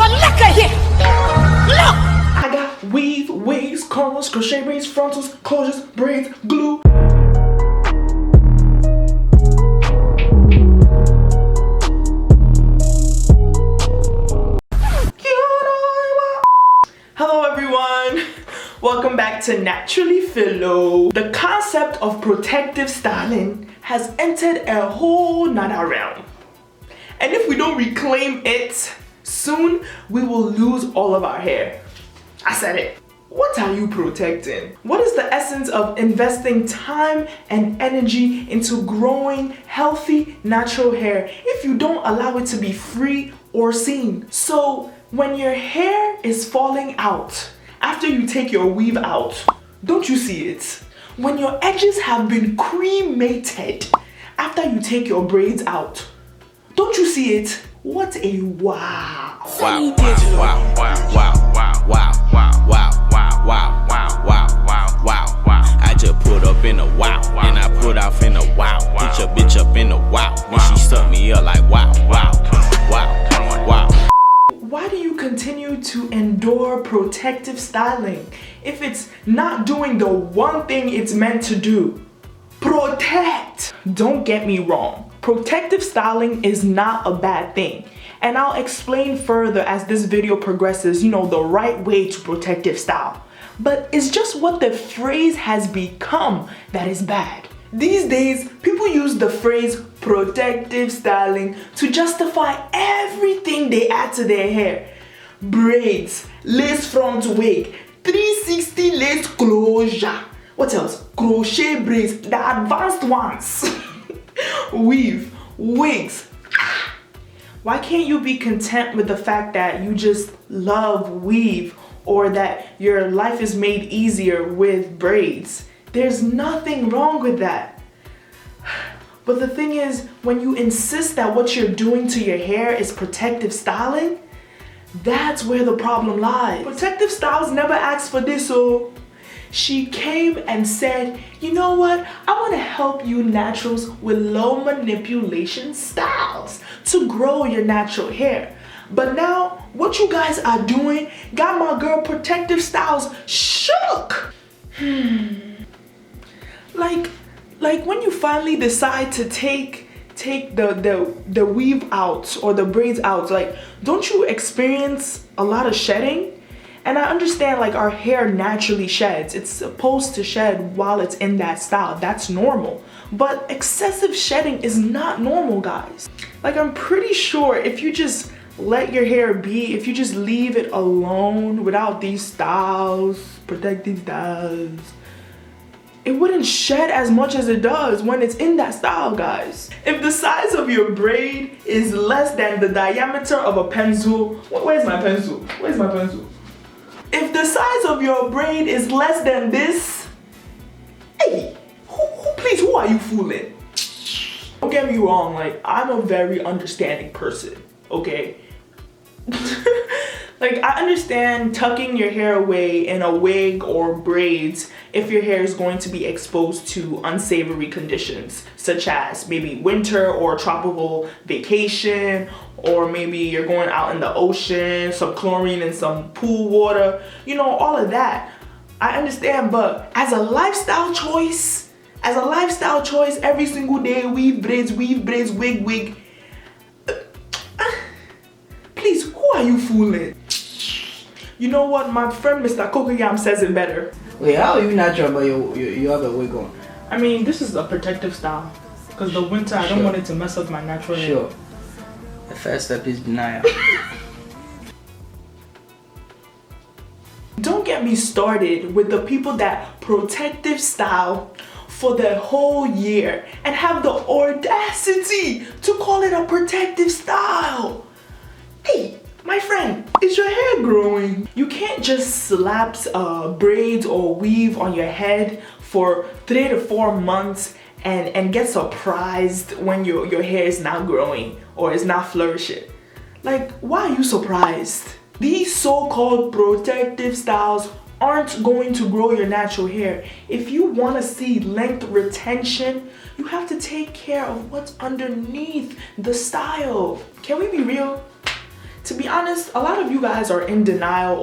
But look at here. Look. I got weave, wigs, cornrows, crochet braids, frontals, closures, braids, glue. Hello everyone, welcome back to NaturallyPhilo. The concept of protective styling has entered a whole nother realm. And if we don't reclaim it, soon we will lose all of our hair. I said it. What are you protecting? What is the essence of investing time and energy into growing healthy, natural hair if you don't allow it to be free or seen? So when your hair is falling out after you take your weave out, don't you see it? When your edges have been cremated after you take your braids out, don't you see it? What a wow. Wow, wow, wow, wow, wow, wow, wow, wow, wow, wow, wow, wow, wow, wow, wow. I just put up in a wow, and I put off in a wow. Put your bitch up in a wow, and she sucked me up like wow, wow, wow, wow. Why do you continue to endure protective styling if it's not doing the one thing it's meant to do? Protect! Don't get me wrong. Protective styling is not a bad thing. And I'll explain further as this video progresses, the right way to protective style. But it's just what the phrase has become that is bad. These days, people use the phrase protective styling to justify everything they add to their hair. Braids, lace front wig, 360 lace closure. What else? Crochet braids, the advanced ones. Weave, wigs. Why can't you be content with the fact that you just love weave or that your life is made easier with braids? There's nothing wrong with that. But the thing is, when you insist that what you're doing to your hair is protective styling, that's where the problem lies. Protective styles never asked for this, so she came and said, you know what? I want to help you naturals with low manipulation styles to grow your natural hair. But now, what you guys are doing got my girl protective styles shook. Like when you finally decide to take the weave out or the braids out, like, don't you experience a lot of shedding? And I understand, like, our hair naturally sheds. It's supposed to shed while it's in that style. That's normal. But excessive shedding is not normal, guys. Like, I'm pretty sure if you just let your hair be, if you just leave it alone without these styles, protective styles, it wouldn't shed as much as it does when it's in that style, guys. If the size of your braid is less than the diameter of a pencil, where's my pencil? Where's my pencil? If the size of your braid is less than this, hey, please, who are you fooling? Don't get me wrong, like, I'm a very understanding person, okay? Like, I understand tucking your hair away in a wig or braids if your hair is going to be exposed to unsavory conditions, such as maybe winter or tropical vacation, or maybe you're going out in the ocean, some chlorine and some pool water, all of that. I understand, but as a lifestyle choice, every single day, weave braids, wig. Please, who are you fooling? You know what? My friend Mr. Cocoyam says it better. Wait, how are you natural but you have a wig on? I mean, this is a protective style. Because the winter, I don't want it to mess up my natural hair. Sure. The first step is denial. Don't get me started with the people that protective style for the whole year and have the audacity to call it a protective style. Hey, my friend, is your hair growing? You can't just slap braids or weave on your head for 3 to 4 months and get surprised when your hair is not growing or is not flourishing. Like, why are you surprised? These so-called protective styles aren't going to grow your natural hair. If you want to see length retention, you have to take care of what's underneath the style. Can we be real? To be honest, a lot of you guys are in denial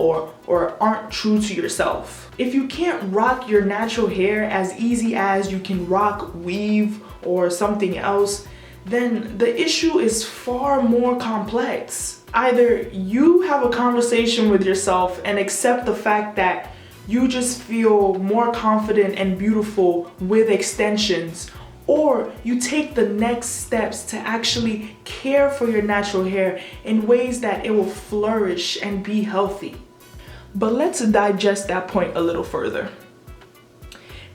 or aren't true to yourself. If you can't rock your natural hair as easy as you can rock weave or something else, then the issue is far more complex. Either you have a conversation with yourself and accept the fact that you just feel more confident and beautiful with extensions, or you take the next steps to actually care for your natural hair in ways that it will flourish and be healthy. But let's digest that point a little further.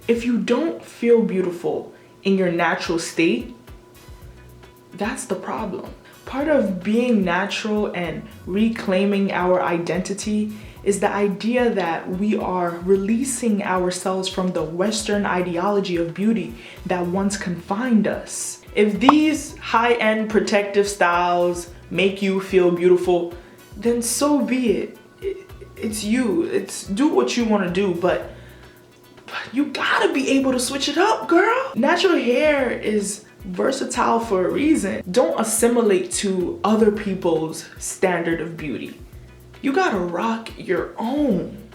If you don't feel beautiful in your natural state, that's the problem. Part of being natural and reclaiming our identity is the idea that we are releasing ourselves from the Western ideology of beauty that once confined us. If these high-end protective styles make you feel beautiful, then so be it. It's you. Do what you want to do, but you gotta be able to switch it up, girl. Natural hair is versatile for a reason. Don't assimilate to other people's standard of beauty. You gotta rock your own.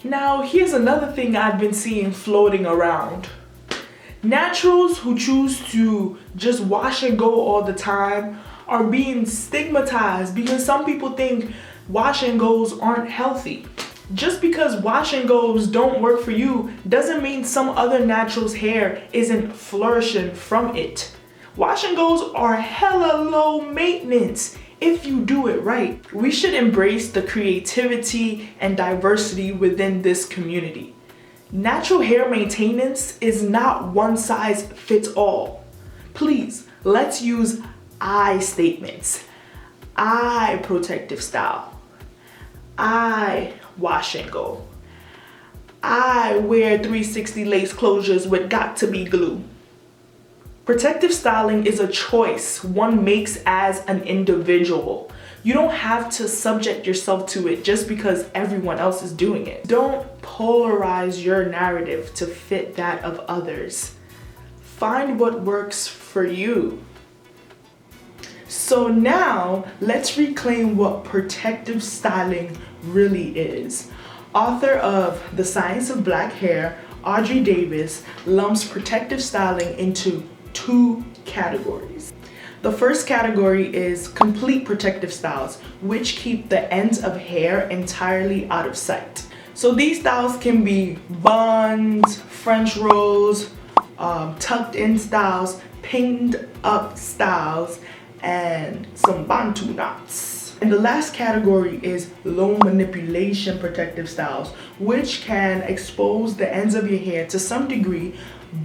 Now, here's another thing I've been seeing floating around. Naturals who choose to just wash and go all the time are being stigmatized because some people think wash and goes aren't healthy. Just because wash and goes don't work for you doesn't mean some other natural's hair isn't flourishing from it. Wash and goes are hella low maintenance if you do it right. We should embrace the creativity and diversity within this community. Natural hair maintenance is not one size fits all. Please, let's use I statements. I protective style. I wash and go. I wear 360 lace closures with got to be glue. Protective styling is a choice one makes as an individual. You don't have to subject yourself to it just because everyone else is doing it. Don't polarize your narrative to fit that of others. Find what works for you. So now let's reclaim what protective styling really is. Author of The Science of Black Hair, Audrey Davis, lumps protective styling into two categories. The first category is complete protective styles, which keep the ends of hair entirely out of sight. So these styles can be buns, French rolls, tucked in styles, pinned up styles, and some bantu knots. And the last category is low manipulation protective styles, which can expose the ends of your hair to some degree,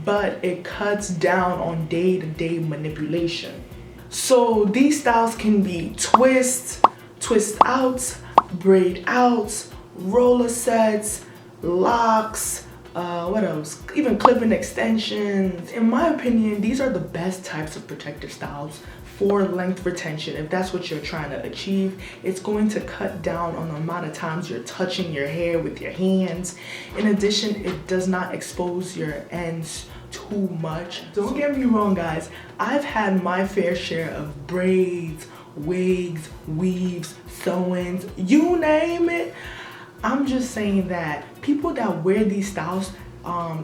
but it cuts down on day-to-day manipulation. So these styles can be twists, twist outs, braid outs, roller sets, locks, what else? Even clip-in extensions. In my opinion, these are the best types of protective styles for length retention. If that's what you're trying to achieve, it's going to cut down on the amount of times you're touching your hair with your hands. In addition, it does not expose your ends too much. Don't get me wrong, guys. I've had my fair share of braids, wigs, weaves, sew-ins, you name it. I'm just saying that people that wear these styles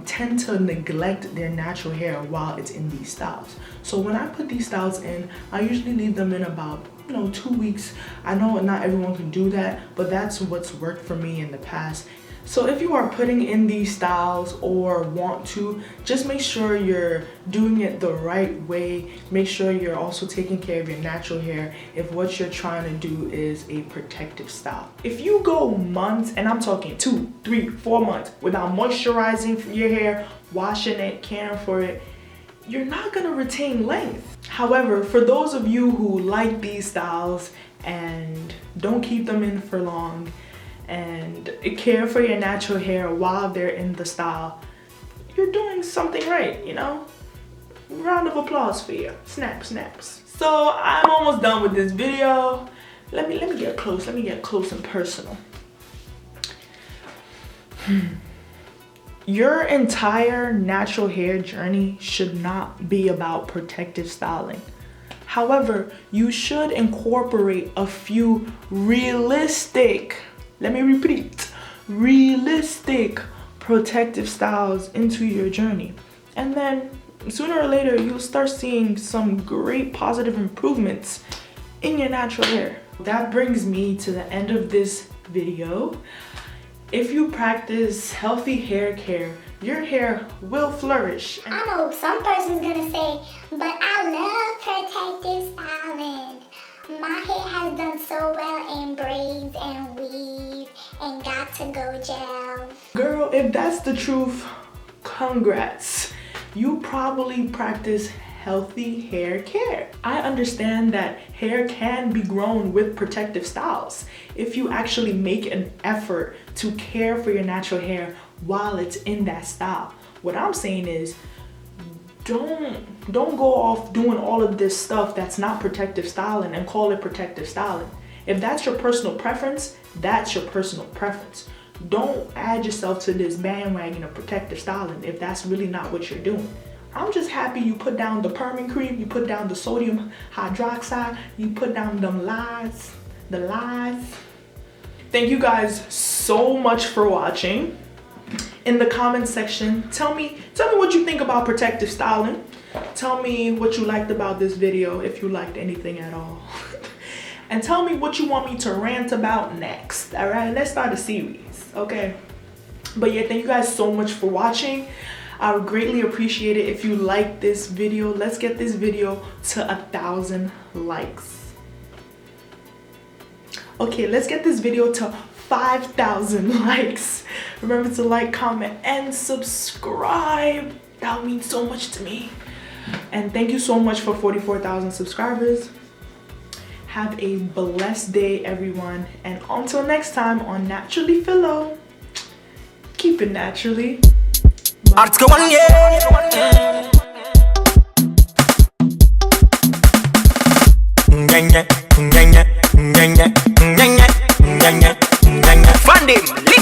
tend to neglect their natural hair while it's in these styles. So when I put these styles in, I usually leave them in about 2 weeks. I know not everyone can do that, but that's what's worked for me in the past. So if you are putting in these styles or want to, just make sure you're doing it the right way. Make sure you're also taking care of your natural hair if what you're trying to do is a protective style. If you go months, and I'm talking 2, 3, 4 months without moisturizing your hair, washing it, caring for it, you're not gonna retain length. However, for those of you who like these styles and don't keep them in for long, and care for your natural hair while they're in the style, you're doing something right, Round of applause for you. Snap, snaps. So I'm almost done with this video. Let me get close. Let me get close and personal. Your entire natural hair journey should not be about protective styling. However, you should incorporate a few realistic, let me repeat, realistic protective styles into your journey. And then sooner or later, you'll start seeing some great positive improvements in your natural hair. That brings me to the end of this video. If you practice healthy hair care, your hair will flourish. I know some person's gonna say, but I love protective styling. My hair has done so well in braids and weave and got to go gel. Girl, if that's the truth, congrats. You probably practice healthy hair care. I understand that hair can be grown with protective styles if you actually make an effort to care for your natural hair while it's in that style. What I'm saying is, don't go off doing all of this stuff that's not protective styling and call it protective styling. If that's your personal preference, that's your personal preference. Don't add yourself to this bandwagon of protective styling if that's really not what you're doing. I'm just happy you put down the perming cream, you put down the sodium hydroxide, you put down them lies. Thank you guys so much for watching. In the comment section, tell me what you think about protective styling. Tell me what you liked about this video, if you liked anything at all. And tell me what you want me to rant about next. All right, let's start a series, okay? But yeah, thank you guys so much for watching. I would greatly appreciate it if you like this video. Let's get this video to 1,000 likes. Okay, let's get this video to 5,000 likes. Remember to like, comment, and subscribe. That would mean so much to me. And thank you so much for 44,000 subscribers. Have a blessed day, everyone. And until next time on NaturallyPhilo, keep it naturally. Article 1, yeah. Fund him.